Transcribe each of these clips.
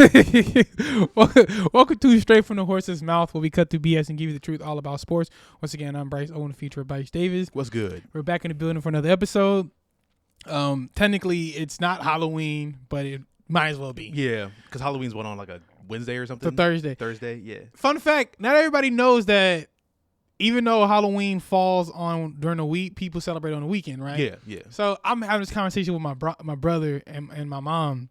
Welcome to Straight from the Horse's Mouth, where we cut through BS and give you the truth all about sports. Once again, I'm Bryce Owen, the feature of Bryce Davis. What's good? We're back in the building for another episode. Technically, it's not Halloween, but it might as well be. Yeah, because Halloween's on like a Wednesday or something. It's a Thursday. Thursday, yeah. Fun fact, not everybody knows that even though Halloween falls on during the week, people celebrate on the weekend, right? Yeah, yeah. So I'm having this conversation with my brother and my mom,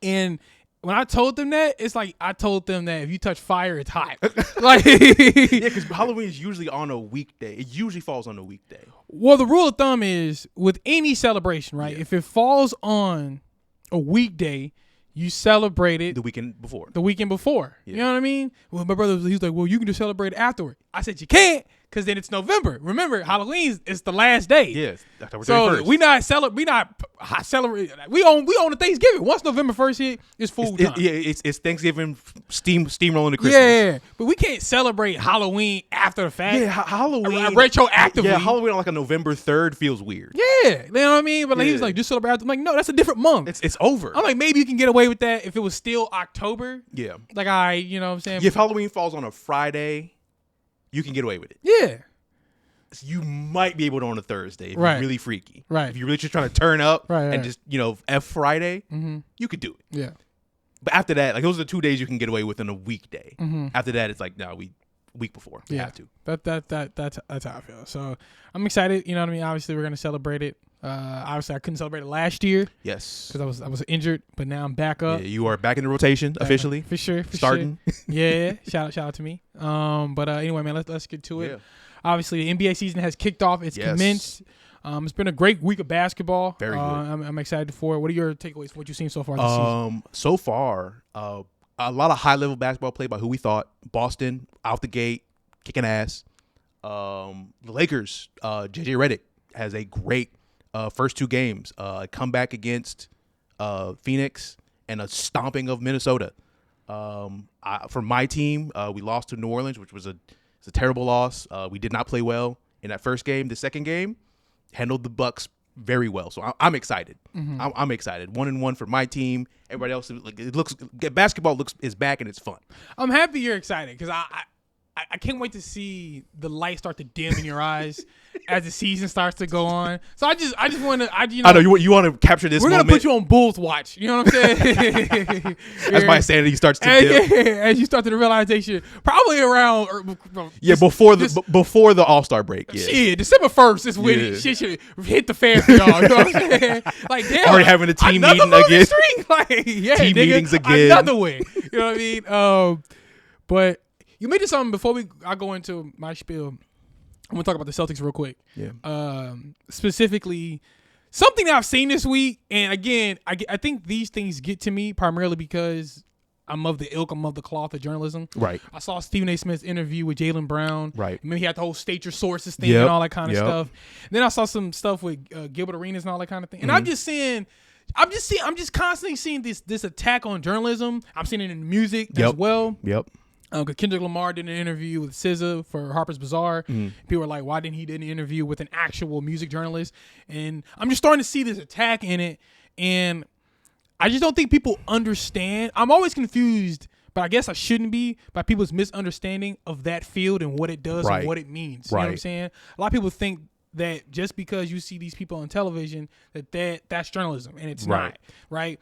and when I told them that, it's like I told them that if you touch fire, it's hot. Like, Yeah, because Halloween is usually on a weekday. It usually falls on a weekday. Well, the rule of thumb is with any celebration, right? Yeah. If it falls on a weekday, you celebrate it The weekend before. the weekend before. Yeah. You know what I mean? Well, my brother, he's like, well, you can just celebrate it afterward. I said, you can't, because then it's November. Remember, Halloween is the last day. Yes, October 31st. So we not celebrate. We own the Thanksgiving. Once November 1st hit, it's food time. It's Thanksgiving steamrolling to Christmas. Yeah, but we can't celebrate Halloween after the fact. Yeah, Halloween. Retroactively. Yeah, Halloween on like a November 3rd feels weird. Yeah, you know what I mean? But like, he was Yeah. like, just celebrate after. I'm like, no, that's a different month. It's over. I'm like, maybe you can get away with that if it was still October. Yeah. Like, you know what I'm saying? If Halloween falls on a Friday, you can get away with it. Yeah. You might be able to on a Thursday if Right. you're really freaky. Right. If you're really just trying to turn up Right. and just, F Friday, you could do it. Yeah. But after that, like those are the 2 days you can get away with in a weekday. Mm-hmm. After that, it's like, no, week before. We have to. That's how I feel. So I'm excited. You know what I mean? Obviously, we're gonna celebrate it. Obviously, I couldn't celebrate it last year Yes. because I was injured, but now I'm back up. Yeah, you are back in the rotation officially. For sure. Starting. Sure. Yeah. Shout out to me. But anyway, man, let's get to it. Yeah. Obviously, the NBA season has kicked off. It's Yes. commenced. It's been a great week of basketball. Very good. I'm excited for it. What are your takeaways from what you've seen so far this season? So far, a lot of high level basketball played by who we thought. Boston out the gate, kicking ass. The Lakers, JJ Redick has a great first two games. Comeback against Phoenix and a stomping of Minnesota. For my team, we lost to New Orleans, which was a terrible loss. We did not play well in that first game. The second game, handled the Bucks very well. So I'm excited. Mm-hmm. I'm excited. 1-1 for my team. Everybody else, basketball is back and it's fun. I'm happy you're excited because I can't wait to see the light start to dim in your eyes as the season starts to go on. So I just want to, I know you want to capture this. We're moment. gonna put you on Bulls watch. You know what I'm saying? As my sanity starts to dip. As you start to the realization, probably around before the All-Star break. Yeah, shit, December 1st is when shit should hit the fan for y'all. You know what I'm saying? Like, damn, already having a team another meeting losing again. streak? Like, yeah, Team nigga, meetings again. Another win. You know what I mean? But you mentioned something before I go into my spiel. I'm gonna talk about the Celtics real quick. Yeah. Specifically, something that I've seen this week, and again, I think these things get to me primarily because I'm of the cloth of journalism. Right. I saw Stephen A. Smith's interview with Jaylen Brown. Right. And then he had the whole state your sources thing and all that kind of Yep. stuff. And then I saw some stuff with Gilbert Arenas and all that kind of thing. And I'm just constantly seeing this attack on journalism. I'm seeing it in music as well. Yep. Because Kendrick Lamar did an interview with SZA for Harper's Bazaar. People were like, why didn't he do an interview with an actual music journalist? And I'm just starting to see this attack in it. And I just don't think people understand. I'm always confused, but I guess I shouldn't be, by people's misunderstanding of that field and what it does and what it means. You know what I'm saying? A lot of people think that just because you see these people on television, that's journalism, and it's not, right?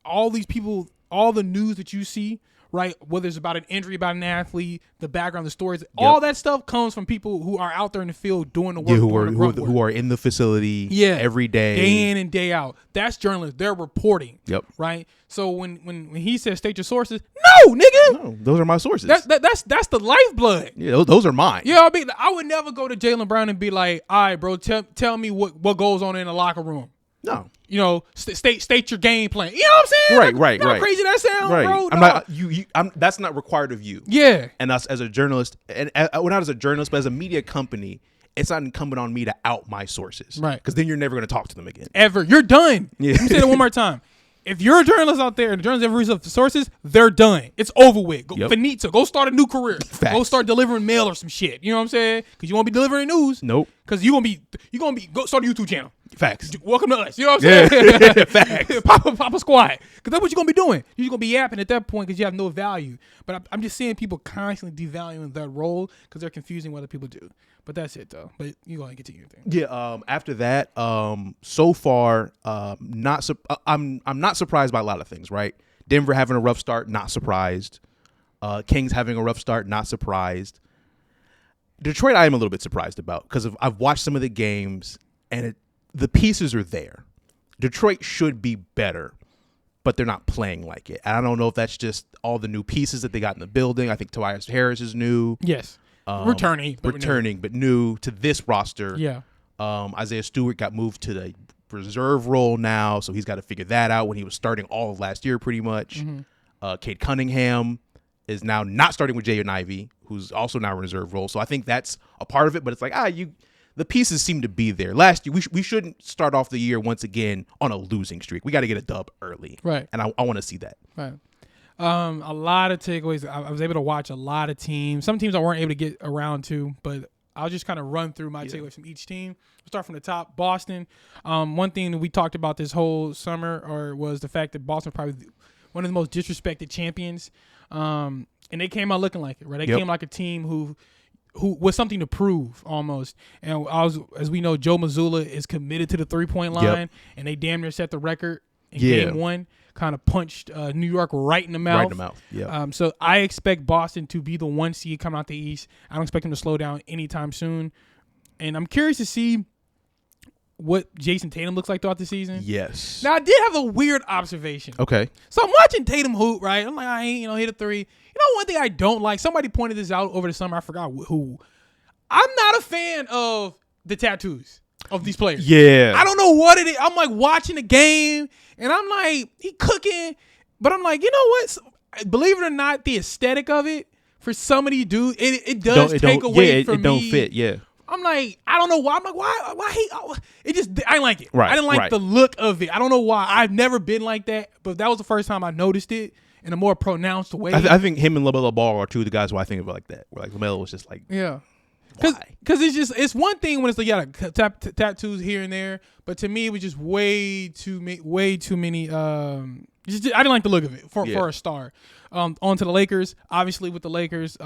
All these people, all the news that you see, right, whether it's about an injury, about an athlete, the background, the stories, all that stuff comes from people who are out there in the field doing the work. Who are in the facility every day in and day out. That's journalists. They're reporting. Yep. Right? So when he says state your sources, no, nigga. No, those are my sources. That's the lifeblood. Yeah, those are mine. Yeah, I mean, I would never go to Jaylen Brown and be like, all right, bro, tell me what goes on in the locker room. No. You know, state your game plan. You know what I'm saying? Right. How crazy that sounds, bro. I'm not. That's not required of you. Yeah. And us as a journalist, and well, not as a journalist, but as a media company, it's not incumbent on me to out my sources, right? Because then you're never going to talk to them again. Ever. You're done. Yeah. Let me say that one more time. If you're a journalist out there and the journalists ever reach up the sources, they're done. It's over with. Go finito. Go start a new career. Facts. Go start delivering mail or some shit. You know what I'm saying? Because you won't be delivering news. Nope. Because you gonna be go start a YouTube channel. Facts. Welcome to us. You know what I'm saying? Yeah. Facts. Pop a squat. Because that's what you're going to be doing. You're going to be yapping at that point because you have no value. But I'm just seeing people constantly devaluing that role because they're confusing what other people do. But that's it, though. But you're going to continue your thing. Yeah. After that, so far, I'm not surprised by a lot of things, right? Denver having a rough start, not surprised. Kings having a rough start, not surprised. Detroit, I am a little bit surprised about because I've watched some of the games and the pieces are there. Detroit should be better, but they're not playing like it. And I don't know if that's just all the new pieces that they got in the building. I think Tobias Harris is new. Yes. Returning, but new to this roster. Yeah. Isaiah Stewart got moved to the reserve role now, so he's got to figure that out when he was starting all of last year pretty much. Cade Cunningham is now not starting with Jaden Ivey, who's also now in reserve role. So I think that's a part of it, but it's like, the pieces seem to be there. Last year, we shouldn't start off the year once again on a losing streak. We got to get a dub early. Right. And I want to see that. Right. A lot of takeaways. I was able to watch a lot of teams. Some teams I weren't able to get around to, but I'll just kind of run through my takeaways from each team. We'll start from the top. Boston. One thing that we talked about this whole summer was the fact that Boston was probably one of the most disrespected champions. And they came out looking like it, right? They came like a team who was something to prove almost. And as we know, Joe Mazzulla is committed to the 3-point line, and they damn near set the record in game one. Kind of punched New York right in the mouth. Right in the mouth, yeah. So I expect Boston to be the 1 seed coming out the East. I don't expect them to slow down anytime soon. And I'm curious to see what Jason Tatum looks like throughout the season. Yes. Now, I did have a weird observation. Okay. So I'm watching Tatum hoop, right? I'm like, I ain't, hit a three. You know, one thing I don't like, somebody pointed this out over the summer. I forgot who. I'm not a fan of the tattoos of these players. Yeah. I don't know what it is. I'm like watching the game, and I'm like, he cooking. But I'm like, you know what? Believe it or not, the aesthetic of it, for some of these dudes, it does take away from me. It don't fit, yeah. I'm like, I don't know why. I'm like, why he? It just, I didn't like it. Right, I didn't like right. the look of it. I don't know why. I've never been like that, but that was the first time I noticed it in a more pronounced way. I think him and LaMelo Ball are two of the guys who I think of it like that. Where like LaMelo was just like, yeah. why? Because it's one thing when it's like, tattoos here and there, but to me it was just way too many. I didn't like the look of it for a star. On to the Lakers. Obviously, with the Lakers,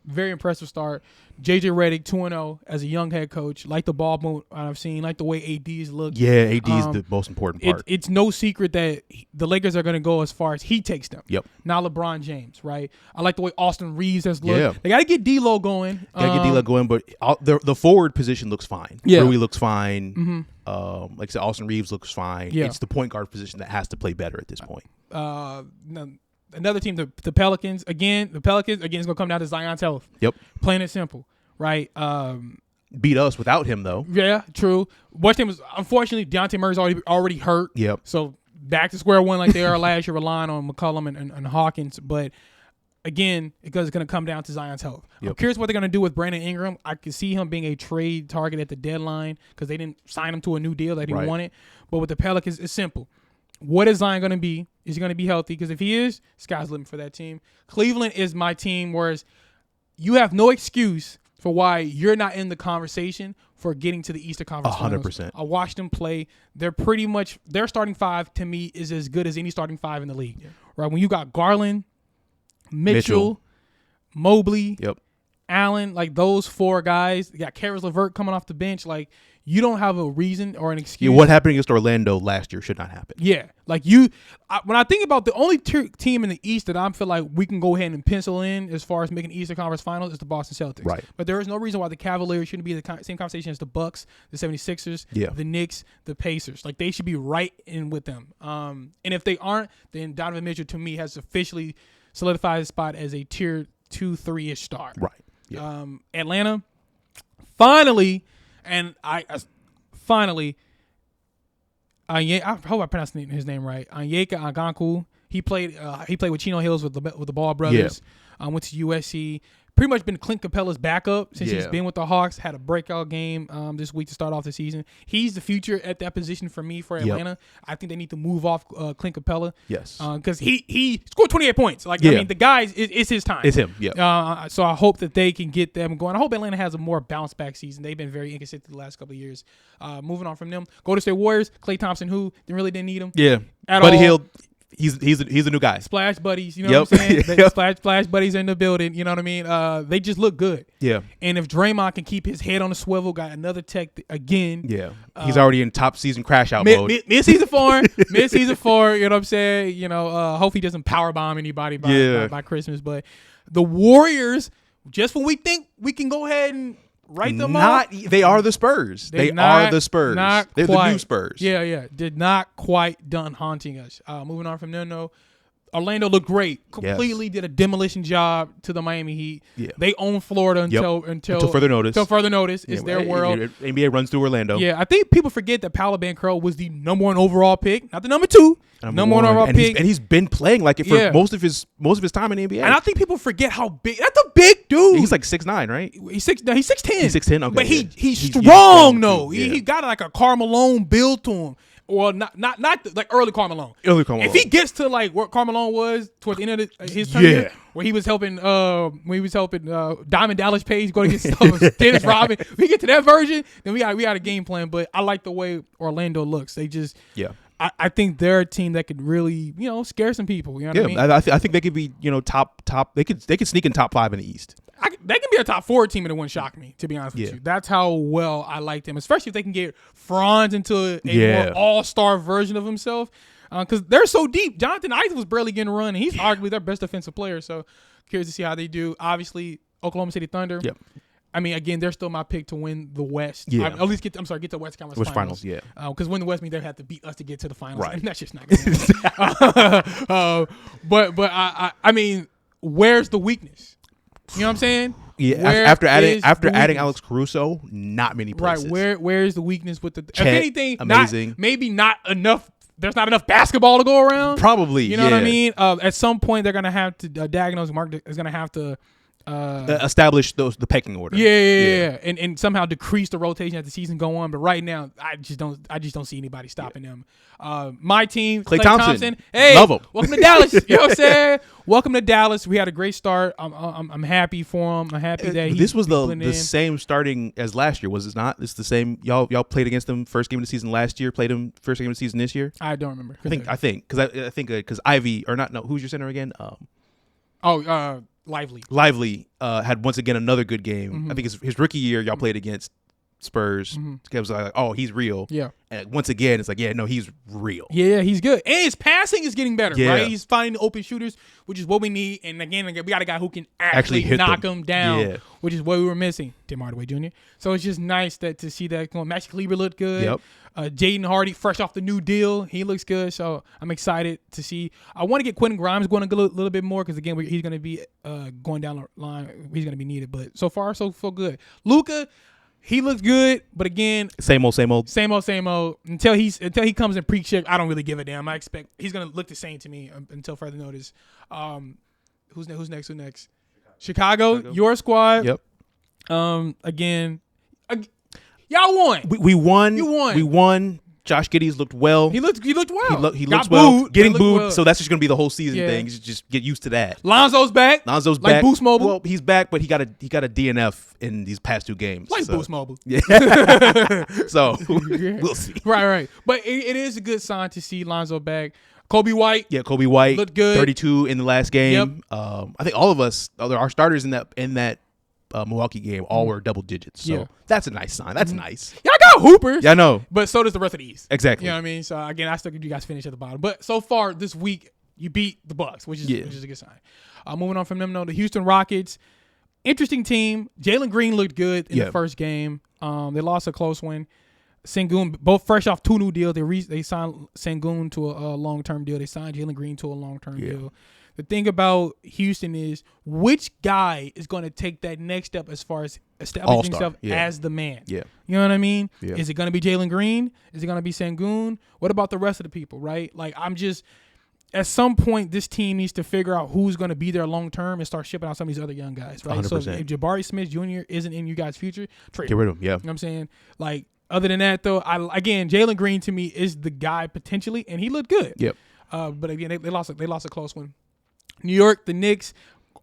very impressive start. JJ Redick 2-0 as a young head coach. Like the ball movement I've seen. Like the way AD's look. Yeah, AD is the most important part. It's no secret that the Lakers are going to go as far as he takes them. Yep. Not LeBron James, right? I like the way Austin Reeves has looked. Yeah. They got to get D'Lo going. But the forward position looks fine. Yeah. Rui looks fine. Like I said, Austin Reeves looks fine. Yeah. It's the point guard position that has to play better at this point. Another team, the Pelicans. Again, is going to come down to Zion's health. Yep. Plain and simple, right? Beat us without him, though. Yeah, true. What's name was, unfortunately, Deontay Murray's already hurt. Yep. So back to square one like they are last year, relying on McCollum and Hawkins. But again, because it's going to come down to Zion's health. Yep. I'm curious what they're going to do with Brandon Ingram. I could see him being a trade target at the deadline because they didn't sign him to a new deal that he wanted. But with the Pelicans, it's simple. What is Zion going to be? Is he going to be healthy? Because if he is, sky's the limit for that team. Cleveland is my team, whereas you have no excuse for why you're not in the conversation for getting to the Eastern Conference 100%. I watched them play. They're pretty much, their starting five to me is as good as any starting five in the league. Yeah. Right? When you got Garland, Mitchell. Mobley, Allen, like those four guys. You got Karis LeVert coming off the bench. Like, you don't have a reason or an excuse. Yeah, what happened against Orlando last year should not happen. Yeah. Like, when I think about the only team in the East that I feel like we can go ahead and pencil in as far as making Eastern Conference Finals is the Boston Celtics. Right. But there is no reason why the Cavaliers shouldn't be in the same conversation as the Bucks, the 76ers, the Knicks, the Pacers. Like, they should be right in with them. And if they aren't, then Donovan Mitchell, to me, has officially solidified his spot as a tier 2-3-ish star. Right. Yeah. Atlanta, finally, and I hope I pronounced his name right. Onyeka Agankwu. He played with Chino Hills with the Ball brothers. Went to USC. pretty much been Clint Capella's backup since he's Yeah. been with the Hawks. Had a breakout game this week to start off the season. He's the future at that position for me for Atlanta. I think they need to move off Clint Capella. Yes. Because he scored 28 points. Like Yeah. I mean, the guys, it's his time. It's him. Yeah. So I hope that they can get them going. I hope Atlanta has a more bounce back season. They've been very inconsistent the last couple of years. Moving on from them, Golden State Warriors. Klay Thompson, who really didn't need him. Yeah. At Buddy all. Hield. He's a new guy. Splash buddies, you know what I'm saying? Splash buddies are in the building, you know what I mean? They just look good. Yeah. And if Draymond can keep his head on the swivel, got another tech again. Yeah. He's already in top season crash out mode. Mid-season 4, mid-season 4, you know what I'm saying? You know, hope he doesn't powerbomb anybody by Christmas. But the Warriors, just when we think we can go ahead and write them off. They are the Spurs. They are the Spurs. They're the new Spurs. Yeah. Did not quite done haunting us. Moving on from there, no. Orlando looked great. Completely did a demolition job to the Miami Heat. Yeah. They own Florida until further notice. Until further notice. It's their world. NBA runs through Orlando. Yeah, I think people forget that Paolo Banchero was the number 1 overall pick, not the number 2. Number 1 overall pick. And he's been playing like it for most of his time in the NBA. And I think people forget how big. That's a big dude. He's like 6'9", right? He's 6'10". He's 6'10", okay. But he's strong though. He got like a Karl Malone build to him. Or not like early Karl Malone. If he gets to like what Karl Malone was toward the end of his career, where he was helping Diamond Dallas Page go against Dennis Rodman. If we get to that version, then we got a game plan. But I like the way Orlando looks. They just I think they're a team that could really scare some people. You know what I mean? I think they could be top. They could sneak in top 5 in the East. They can be a top 4 team and it wouldn't shock me, to be honest with you. That's how well I like them, especially if they can get Franz into a more all-star version of himself. Because they're so deep. Jonathan Isaac was barely getting run, and he's arguably their best defensive player. So curious to see how they do. Obviously, Oklahoma City Thunder. Yep. I mean, again, they're still my pick to win the West. Yeah. At least get the West Conference Finals. Yeah. Because win the West means they have to beat us to get to the finals. Right. And that's just not going to happen. But I mean, where's the weakness? You know what I'm saying? Yeah. After adding Alex Caruso, not many places. Right. Where is the weakness with the? Chet, if anything, amazing. Maybe not enough. There's not enough basketball to go around. Probably. You know what I mean? At some point, they're gonna have to diagnose. Mark is gonna have to establish the pecking order. Yeah. And somehow decrease the rotation as the season go on. But right now, I just don't see anybody stopping them. My team, Klay Thompson. Hey, love him. Welcome to Dallas. You know what I'm saying? Welcome to Dallas. We had a great start. I'm happy for him. I'm happy that this was the same starting as last year, was it not? It's the same. Y'all played against them first game of the season last year. Played them first game of the season this year. I don't remember. I think because Ivy or not? No, who's your center again? Lively had once again another good game. Mm-hmm. I think his rookie year y'all played against Spurs. It was like, oh, he's real. Yeah. And once again, it's like, yeah, no, he's real. Yeah, he's good. And his passing is getting better, Yeah. right? He's finding open shooters, which is what we need. And again, we got a guy who can actually hit knock them. him down, Yeah. which is what we were missing. Tim Hardaway Jr. So it's just nice to see that going. Max Kleber looked good. Yep. Jaden Hardy, fresh off the new deal, he looks good. So I'm excited to see. I want to get Quentin Grimes going a little bit more because, again, he's going to be going down the line. He's going to be needed. But so far, so good. Luka, he looks good, but again, same old. Until he comes in pre-check, I don't really give a damn. I expect he's gonna look the same to me until further notice. Who's next? Chicago, your squad. Yep. Again, y'all won. We won. You won. We won. Josh Giddey looked well. He looked well. He looks well. Booed, Getting booed. Well. So that's just gonna be the whole season thing. Just get used to that. Lonzo's back. Like back. Boost Mobile. Well, he's back, but he got a DNF in these past 2 games. Boost Mobile. Yeah. So we'll see. Right. But it is a good sign to see Lonzo back. Kobe White. Yeah, Kobe White looked good. 32 in the last game. Yep. I think all of us, our starters in that Milwaukee game, all were double digits. So that's a nice sign. That's nice. Y'all got hoopers. Yeah, I know. But so does the rest of the East. Exactly. You know what I mean? So again, I still think you guys finish at the bottom. But so far this week, you beat the Bucks, which is a good sign. Moving on from them, the Houston Rockets. Interesting team. Jalen Green looked good in the first game. They lost a close one. Sengun, both fresh off 2 new deals. They signed Sengun to a long-term deal. They signed Jalen Green to a long-term deal. The thing about Houston is which guy is going to take that next step as far as establishing himself as the man. Yeah. You know what I mean? Yeah. Is it going to be Jalen Green? Is it going to be Sengun? What about the rest of the people, right? Like, at some point, this team needs to figure out who's going to be there long term and start shipping out some of these other young guys, right? 100%. So if Jabari Smith Jr. isn't in you guys' future, trade Get rid of him. Yeah. You know what I'm saying? Like, other than that, though, again, Jalen Green to me is the guy potentially, and he looked good. Yep. But again, they lost a close one. New York, the Knicks,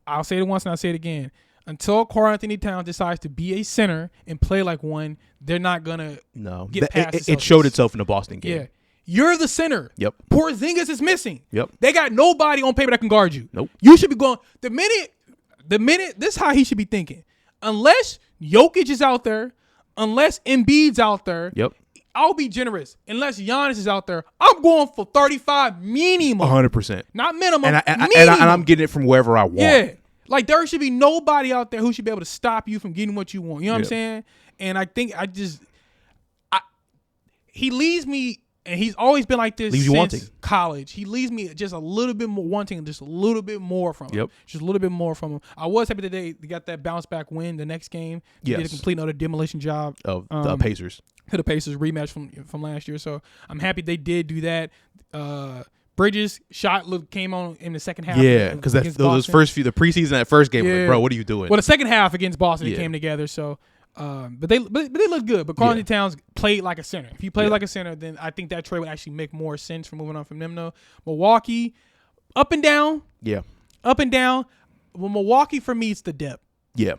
I'll say it once and I'll say it again. Until Karl Anthony Towns decides to be a center and play like one, they're not going to get past it showed itself in the Boston game. Yeah. You're the center. Yep. Porzingis is missing. Yep. They got nobody on paper that can guard you. Nope. You should be going the minute this is how he should be thinking. Unless Jokic is out there, unless Embiid's out there, Yep. I'll be generous. Unless Giannis is out there, I'm going for 35 minimum. 100%. Not minimum. And minimum. I'm getting it from wherever I want. Yeah. Like there should be nobody out there who should be able to stop you from getting what you want. You know what I'm saying? And I think he leaves me. And he's always been like this since college. He leaves me just a little bit more wanting, just a little bit more from him. Yep. Just a little bit more from him. I was happy today they got that bounce back win the next game. They did a complete another demolition job of the Pacers. The Pacers rematch from last year. So I'm happy they did do that. Bridges shot came on in the second half. Yeah, because those first the preseason, that first game, like, bro, what are you doing? Well, the second half against Boston, it came together. So. But they look good. But Karl Towns played like a center. If he played like a center, then I think that trade would actually make more sense for moving on from them. No, Milwaukee, up and down. Yeah, up and down. Well, Milwaukee for me, it's the depth. Yeah,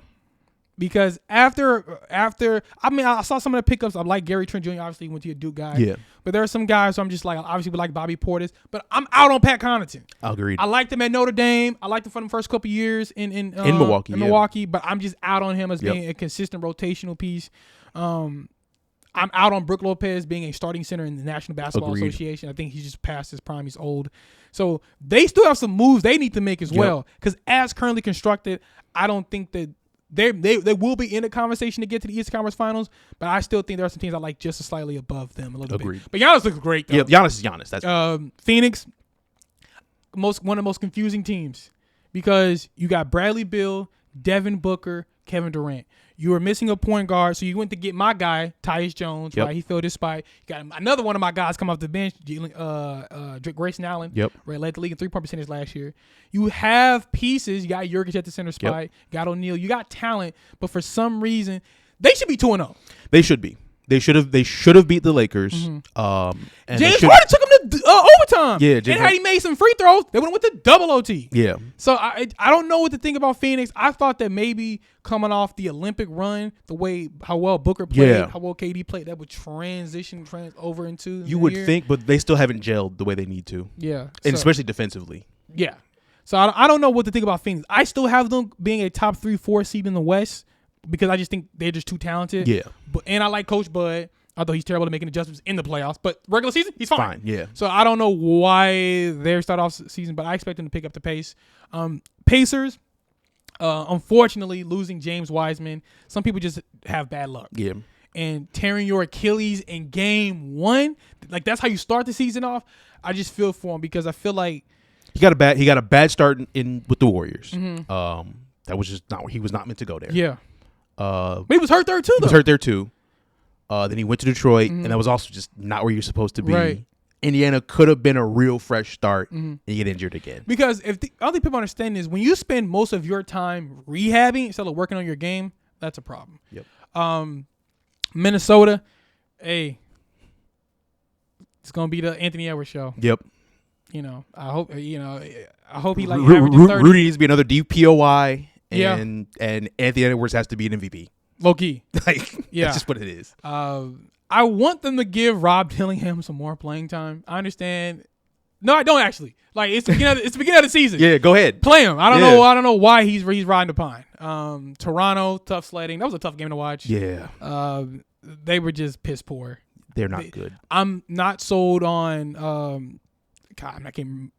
because after I mean, I saw some of the pickups. I like Gary Trent Jr. Obviously, went to a Duke guy. Yeah, but there are some guys who I'm just like, obviously we like Bobby Portis, but I'm out on Pat Connaughton. Agreed. I liked him at Notre Dame. I liked him for the first couple of years in Milwaukee. Milwaukee, but I'm just out on him as being a consistent rotational piece. I'm out on Brook Lopez being a starting center in the National Basketball Association. I think he's just past his prime. He's old. So they still have some moves they need to make as well. Because as currently constructed, I don't think that they will be in the conversation to get to the Eastern Conference Finals, but I still think there are some teams I like just slightly above them a little bit. But Giannis looks great, though. Yeah, Giannis is Giannis. That's Phoenix, one of the most confusing teams because you got Bradley Beal, Devin Booker, Kevin Durant. You were missing a point guard, so you went to get my guy, Tyus Jones, right? He filled his spot. You got another one of my guys come off the bench, Grayson Allen, right? Led the league in 3-point percentage last year. You have pieces. You got Jokic at the center spot. You got O'Neal. You got talent, but for some reason, they should be 2-0. They should be. They should have beat the Lakers. And James Harden took them to overtime. Yeah, and had he made some free throws, they would have went to double OT. Yeah. So I don't know what to think about Phoenix. I thought that maybe coming off the Olympic run, how well Booker played, how well KD played, that would transition over into. You would think, but they still haven't gelled the way they need to. Yeah, and especially defensively. Yeah. So I don't know what to think about Phoenix. I still have them being a top 3-4 seed in the West. Because I just think they're just too talented. Yeah. And I like Coach Bud, although he's terrible at making adjustments in the playoffs. But regular season, he's fine. Yeah. So I don't know why they're start off season, but I expect them to pick up the pace. Pacers, unfortunately, losing James Wiseman. Some people just have bad luck. Yeah. And tearing your Achilles in game 1, like that's how you start the season off. I just feel for him because I feel like he got a bad start in with the Warriors. That was just not, he was not meant to go there. Yeah. But he was hurt there too, though. He was hurt there too. Then he went to Detroit, and that was also just not where you're supposed to be. Right. Indiana could have been a real fresh start, and you get injured again. Because I don't think people understand is when you spend most of your time rehabbing instead of working on your game, that's a problem. Yep. Minnesota, it's gonna be the Anthony Edwards show. Yep. I hope he like averages 30. Rudy needs to be another DPOY. And Anthony Edwards has to be an MVP. Low key. That's just what it is. I want them to give Rob Dillingham some more playing time. I understand. No, I don't actually. Like it's the beginning of the season. Yeah, go ahead. Play him. I don't know why he's riding the pine. Toronto, tough sledding. That was a tough game to watch. Yeah. They were just piss poor. They're not good. I'm not sold on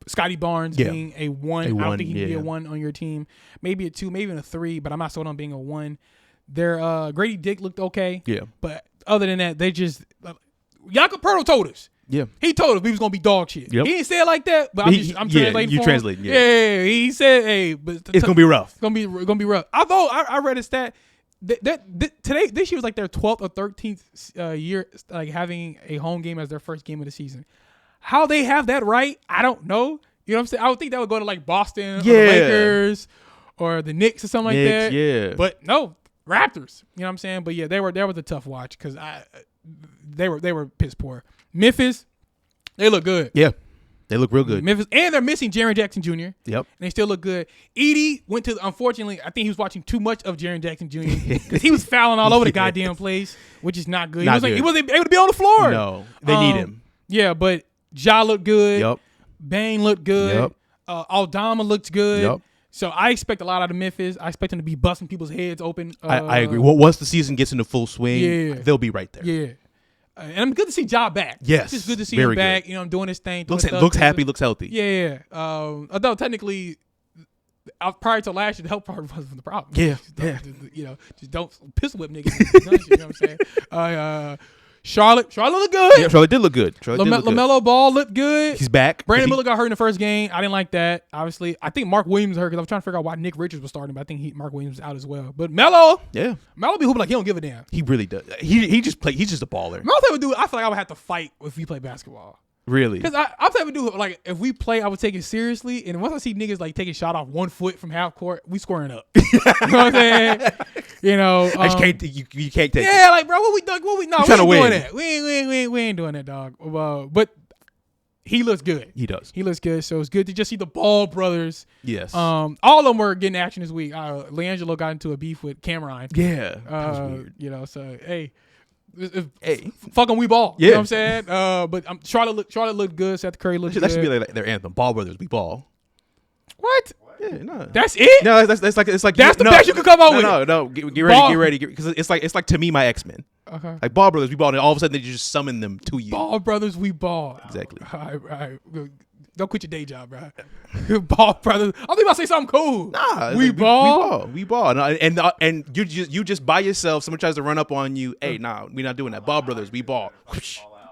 Scotty Barnes being a 1. I don't think he can be a 1 on your team. Maybe a 2, maybe even a 3, but I'm not sold on being a 1. Their Grady Dick looked okay. Yeah. But other than that, they just Jakob Pertl told us. Yeah. He told us we was gonna be dog shit. Yep. He didn't say it like that, but I'm translating. You for translate. him. Yeah. He said, "Hey, but it's gonna be rough. It's gonna be rough." Although I read a stat that this year was like their 12th or 13th year like having a home game as their first game of the season. How they have that right, I don't know. You know what I'm saying? I would think that would go to like Boston or Yeah. the Lakers or the Knicks or something like Knicks, that. yeah. But no, Raptors. You know what I'm saying? But yeah, that was a tough watch because they were piss poor. Memphis, they look good. Yeah. They look real good. Memphis, and they're missing Jaren Jackson Jr. Yep. And they still look good. Edie went to, unfortunately, I think he was watching too much of Jaren Jackson Jr. because he was fouling all over the goddamn place, which is not good. Not He good. wasn't able to be on the floor. No. They need him. Yeah, but Ja looked good. Yep. Bane looked good. Yep. Aldama looked good. Yep. So I expect a lot out of Memphis. I expect them to be busting people's heads open. I agree. Well, once the season gets into full swing, Yeah. they'll be right there. Yeah. And I'm good to see Ja back. Yes. It's just good to see Very him back. good. You know, doing his thing. doing Looks stuff. looks happy, looks healthy. Yeah. Although technically, prior to last year, the health part wasn't the problem. Yeah, Just don't pistol whip niggas. You know what I'm saying? Charlotte looked good. Yeah, Charlotte did look good. LaMelo Ball looked good. He's back. Brandon Miller got hurt in the first game. I didn't like that. Obviously, I think Mark Williams hurt because I was trying to figure out why Nick Richards was starting, but I think Mark Williams was out as well. But Melo be hooping like he don't give a damn. He really does. He just play. He's just a baller. Melo type of dude. I feel like I would have to fight if we play basketball. Really? Because I'm type of dude, like, if we play, I would take it seriously. And once I see niggas, like, taking shot off 1 foot from half court, we scoring up. You know what I'm saying? You know. I just can't. You can't take. Yeah, like, bro, what we no, we ain't trying to win. doing that. We ain't doing that, dog. But he looks good. He does. He looks good. So it's good to just see the Ball brothers. Yes. All of them were getting action this week. LeAngelo got into a beef with Cameron. Yeah. That was weird. You know, so, hey. Hey, fucking we ball. Yeah. You know what I'm saying? But Charlotte looked good. Seth Curry looked good. That should be like their anthem. Ball brothers, we ball. What? Yeah, no. That's it? No, that's like it's like That's the best you could come up with. No, get ready, because it's like to me my X-Men. Okay. Like Ball brothers, we ball, and all of a sudden they just summon them to you. Ball brothers, we ball. Exactly. All right. Don't quit your day job, bro. Ball brothers. I think about to say something cool. Nah, we ball. We ball. And you just by yourself. Someone tries to run up on you. Hey, nah, we're not doing that. Ball brothers, we ball.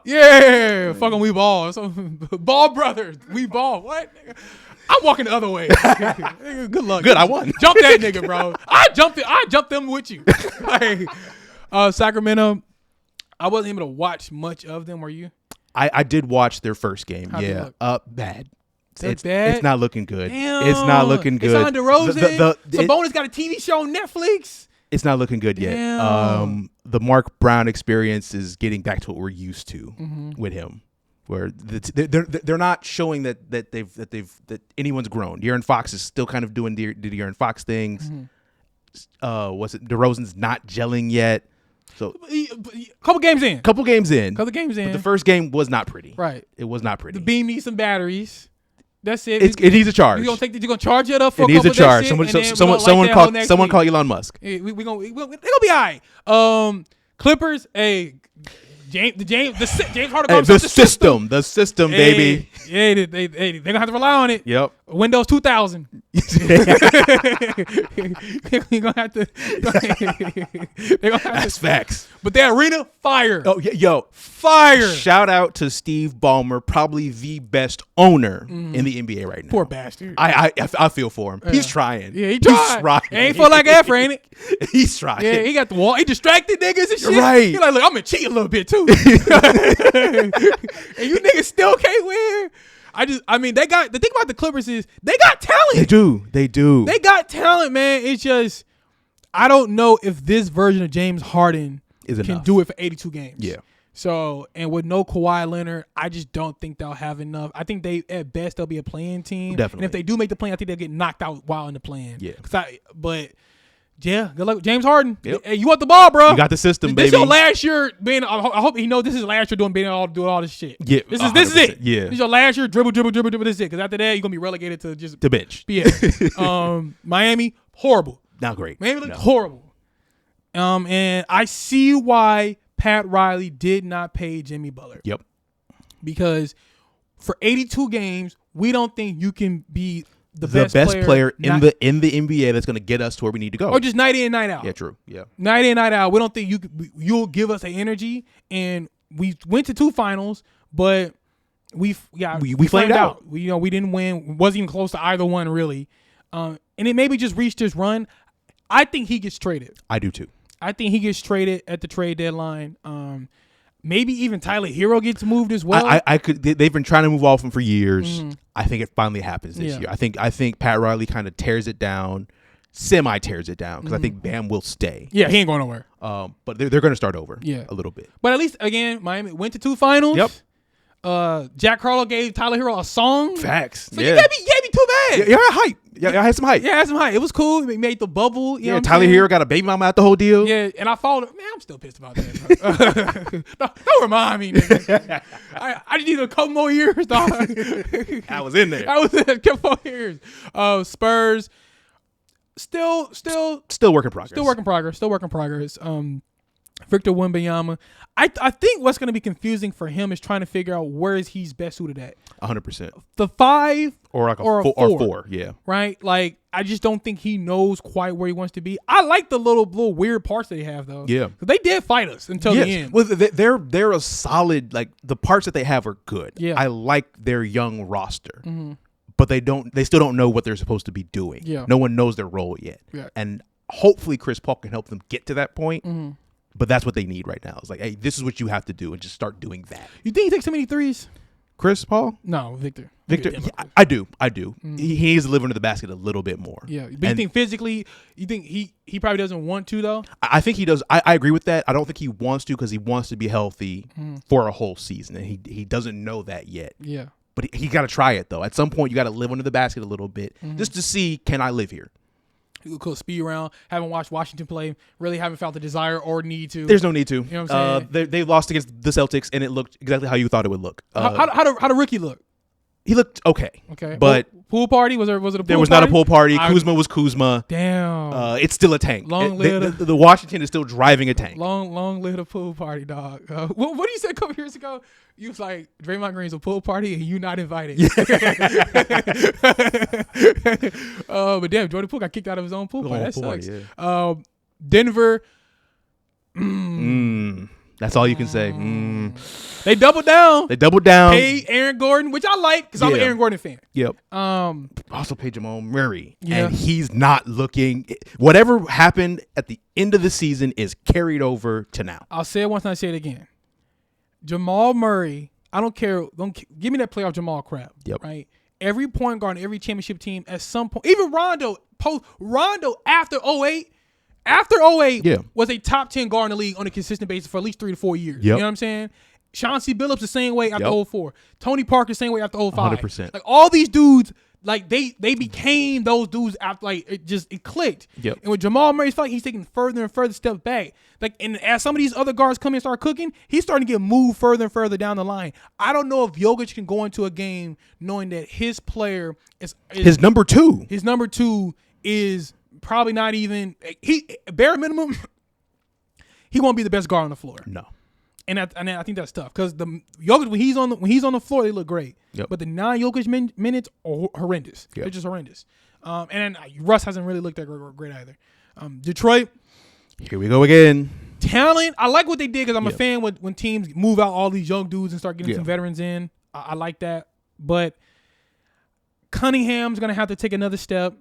Yeah, fucking we ball. So, Ball brothers, we ball. What? I'm walking the other way. Good luck. Good, I won. Jump that nigga, bro. I jumped them with you. Like, Sacramento, I wasn't able to watch much of them. Were you? I did watch their first game. How'd they look? Bad. It's bad? It's not looking good. Damn. It's not looking good. It's on DeRozan. Sabonis got a TV show on Netflix. It's not looking good yet. Damn. The Mark Brown experience is getting back to what we're used to with him, where they're not showing that anyone's grown. De'Aaron Fox is still kind of doing the De'Aaron Fox things. DeRozan's not gelling yet. So Couple games in. But the first game was not pretty. Right. It was not pretty. The beam needs some batteries. That's it. It needs a charge. You're gonna charge it up for It a needs couple a charge. of that shit, Someone call Elon Musk. Yeah, they gonna be all right. Clippers, James Harden. The system, baby. Yeah, they gonna have to rely on it. Yep. Windows 2000. They're gonna have to. That's facts. But their arena, fire. Oh, yo, fire. Shout out to Steve Ballmer, probably the best owner in the NBA right now. Poor bastard. I feel for him. He's trying. Yeah, he's trying. It ain't feel like effort, ain't it? He's trying. Yeah, he got the wall. He distracted niggas and shit. Right. He like, look, I'm gonna cheat a little bit too. And you niggas still can't win. The thing about the Clippers is they got talent. They do. They got talent, man. It's just, I don't know if this version of James Harden can do it for 82 games. Yeah. So, and with no Kawhi Leonard, I just don't think they'll have enough. I think at best they'll be a playing team. Definitely. And if they do make the play, I think they'll get knocked out while in the play-in. Yeah. Yeah, good luck with James Harden. Yep. Hey, you want the ball, bro? You got the system, baby. This your last year being. I hope he knows this is his last year doing all this shit. Yeah, this is it. Yeah, this is your last year. Dribble. This is it. Because after that, you're gonna be relegated to just the bench. Yeah. Miami, horrible. Not great. Miami looked horrible. And I see why Pat Riley did not pay Jimmy Butler. Yep. Because for 82 games, we don't think you can be the best player in the NBA that's going to get us to where we need to go, or just night in, night out. Yeah, true. Yeah, night in, night out. We don't think you'll give us the energy. And we went to 2 finals, but we flamed out. We didn't win. Wasn't even close to either one really. And it maybe just reached his run. I think he gets traded. I do too. I think he gets traded at the trade deadline. maybe even Tyler Hero gets moved as well. I could. They've been trying to move off him for years. I think it finally happens this year. I think Pat Riley kind of tears it down, semi tears it down, because I think Bam will stay. Yeah, he ain't going nowhere. But they're going to start over. A little bit. But at least again, Miami went to 2 finals. Yep. Jack Harlow gave Tyler Hero a song. Facts. So you can't be too bad. Yeah, hype. Yeah, I had some hype. Yeah, I had some hype. It was cool. It made the bubble. You know what I'm Tyler saying? Hero got a baby mama out the whole deal. Yeah, and I followed him. Man, I'm still pissed about that. Bro. Don't remind me, nigga. I just need a couple more years, dog. I was in there. I was in a couple more years. Spurs, still work in progress. Still work in progress. Victor Wembanyama. I think what's going to be confusing for him is trying to figure out where is he's best suited at. 100%. The 5 or like a 4. Yeah. Right? Like, I just don't think he knows quite where he wants to be. I like the little weird parts they have, though. Yeah. They did fight us until the end. Well, they're a solid, like, the parts that they have are good. Yeah. I like their young roster. But they still don't know what they're supposed to be doing. Yeah. No one knows their role yet. Yeah. And hopefully Chris Paul can help them get to that point. But that's what they need right now. It's like, hey, this is what you have to do, and just start doing that. You think he takes too many threes? Chris Paul? No, Victor. Yeah, I do. He needs to live under the basket a little bit more. Yeah, but you think physically, you think he probably doesn't want to, though? I think he does. I agree with that. I don't think he wants to, because he wants to be healthy for a whole season, and he doesn't know that yet. Yeah. But he got to try it, though. At some point, you got to live under the basket a little bit, just to see, can I live here? Cool, speed around. Haven't watched Washington play. Really haven't felt the desire or need to. There's no need to. You know what I'm saying? They lost against the Celtics, and it looked exactly how you thought it would look. How the rookie look? He looked okay. Okay, but pool party was it a pool party? There was not a pool party. Kuzma was Kuzma. Damn. It's still a tank. Long live the Washington is still driving a tank. Long live the pool party, dog. What you said a couple years ago? You was like, Draymond Green's a pool party and you not invited. But damn, Jordan Poole got kicked out of his own pool party. That sucks. Yeah. Denver. That's all you can say. They doubled down. Paid Aaron Gordon, which I like because I'm an Aaron Gordon fan. Yep. Also paid Jamal Murray. Yeah. And he's not looking. Whatever happened at the end of the season is carried over to now. I'll say it once and I say it again. Jamal Murray, I don't care. Give me that playoff Jamal crap. Yep. Right? Every point guard, every championship team at some point, even Rondo after 08, was a top 10 guard in the league on a consistent basis for at least 3 to 4 years. Yep. You know what I'm saying? Chauncey Billups the same way after 04. Tony Parker the same way after 05. 100%. Like all these dudes, like they became those dudes after it clicked. Yep. And with Jamal Murray, it's like he's taking further and further steps back. Like, and as some of these other guards come in and start cooking, he's starting to get moved further and further down the line. I don't know if Jokic can go into a game knowing that his player is his number 2. His number 2 is probably not even bare minimum. He won't be the best guard on the floor. No. And I think that's tough because the Jokic when he's on the floor they look great. Yep. But the non-Jokic minutes are horrendous. Yep. They're just horrendous. And Russ hasn't really looked that great either. Detroit. Here we go again. Talent. I like what they did because I'm a fan when teams move out all these young dudes and start getting some veterans in. I like that. But Cunningham's going to have to take another step.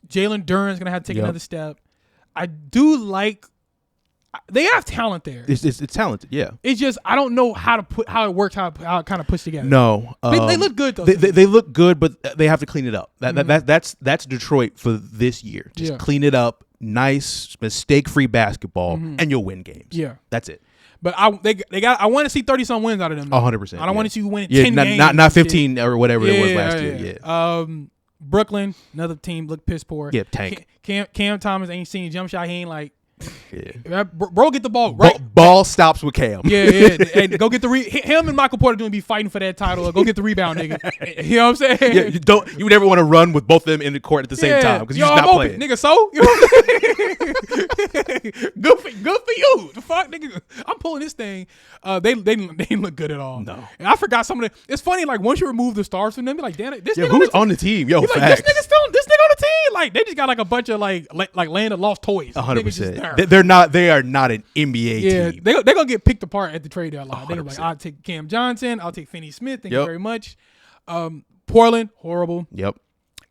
Jalen Duren's going to have to take another step. I do like they have talent there. It's talented, yeah. It's just I don't know how it works, how it kind of puts together. No, they look good though. They look good, but they have to clean it up. That's Detroit for this year. Just clean it up, nice mistake-free basketball, and you'll win games. Yeah, that's it. But I want to see 30-some wins out of them. 100%. I don't want to see you winning 10 games. Not 15 or whatever it was last year. Yeah. Brooklyn, another team look piss poor. Yeah, tank. Cam Thomas ain't seen jump shot. He ain't like. Yeah. Bro, get the ball right. Ball stops with Cam. Yeah. And go get the him and Michael Porter doing be fighting for that title. Go get the rebound, nigga. You know what I'm saying? Yeah, you never want to run with both of them in the court at the same time because you're just not playing, nigga. So you know what I'm saying? good for you. The fuck, nigga. I'm pulling this thing. They didn't look good at all. No. And I forgot some of the. It's funny, like once you remove the stars from them, be like, damn, this nigga who's on the team? Yo, facts. Like, this nigga on the team. Like they just got like a bunch of like land of lost toys. 100%. They are not an NBA team. They're gonna get picked apart at the trade deadline. They're like, I'll take Cam Johnson. I'll take Finney Smith. Thank you very much. Portland, horrible. Yep.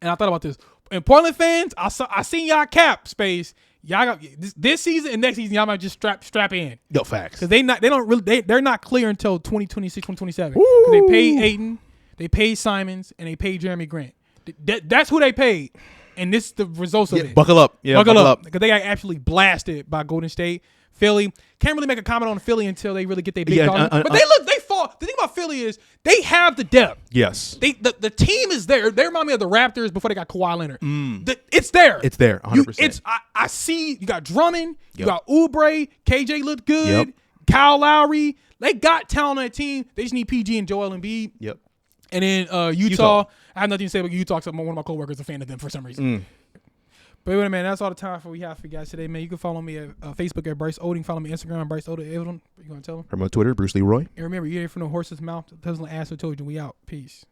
And I thought about this. And Portland fans, I seen y'all cap space. y'all got this season and next season. Y'all might just strap in. Yo, facts. Because they're not clear until 2026, 2027. They paid Ayton, they paid Simons, and they paid Jeremy Grant. That's who they paid, and this is the results of it. Buckle up. Yeah, buckle up. Because they got absolutely blasted by Golden State. Philly can't really make a comment on Philly until they really get their big dog. But they fall. The thing about Philly is they have the depth. Yes. The team is there. They remind me of the Raptors before they got Kawhi Leonard. It's there. It's there. 100%. I see. You got Drummond. You got Oubre. KJ looked good. Kyle Lowry. They got talent on that team. They just need PG and Joel Embiid. Yep. And then Utah. I have nothing to say about Utah except one of my coworkers is a fan of them for some reason. But anyway, man, that's all the time we have for you guys today, man. You can follow me at Facebook at Bryce Oding. Follow me on Instagram, Bryce Oding. You want to tell them? I'm on Twitter, Bruce Leroy. And remember, you ain't from the horse's mouth. Doesn't ask who told you. We out. Peace.